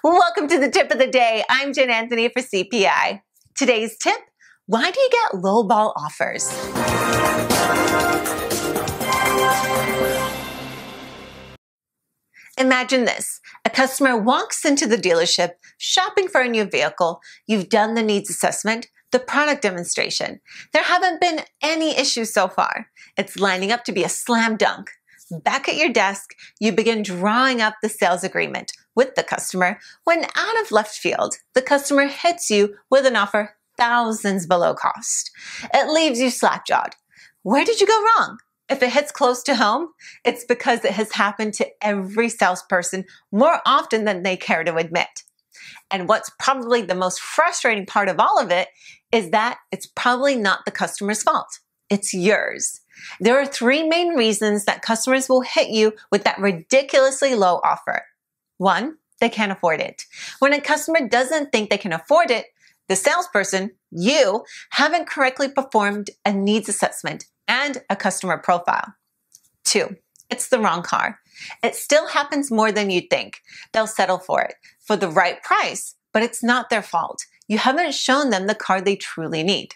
Welcome to the tip of the day. I'm Jen Anthony for CPI. Today's tip, why do you get lowball offers? Imagine this. A customer walks into the dealership shopping for a new vehicle. You've done the needs assessment, the product demonstration. There haven't been any issues so far. It's lining up to be a slam dunk. Back at your desk, you begin drawing up the sales agreement with the customer when out of left field, the customer hits you with an offer thousands below cost. It leaves you slack-jawed. Where did you go wrong? If it hits close to home, it's because it has happened to every salesperson more often than they care to admit. And what's probably the most frustrating part of all of it is that it's probably not the customer's fault. It's yours. There are three main reasons that customers will hit you with that ridiculously low offer. One, they can't afford it. When a customer doesn't think they can afford it, the salesperson, you, haven't correctly performed a needs assessment and a customer profile. Two, it's the wrong car. It still happens more than you'd think. They'll settle for it for the right price, but it's not their fault. You haven't shown them the car they truly need.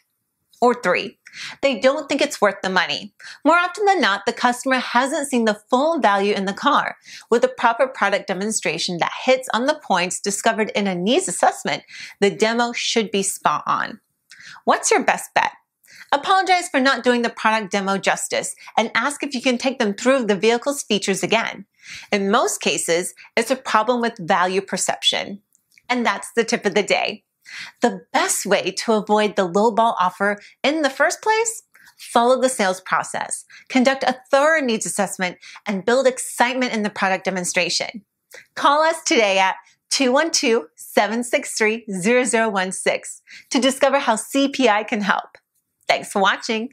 Or three, they don't think it's worth the money. More often than not, the customer hasn't seen the full value in the car. With a proper product demonstration that hits on the points discovered in a needs assessment, the demo should be spot on. What's your best bet? Apologize for not doing the product demo justice and ask if you can take them through the vehicle's features again. In most cases, it's a problem with value perception. And that's the tip of the day. The best way to avoid the lowball offer in the first place? Follow the sales process, conduct a thorough needs assessment, and build excitement in the product demonstration. Call us today at 212-763-0016 to discover how CPI can help. Thanks for watching.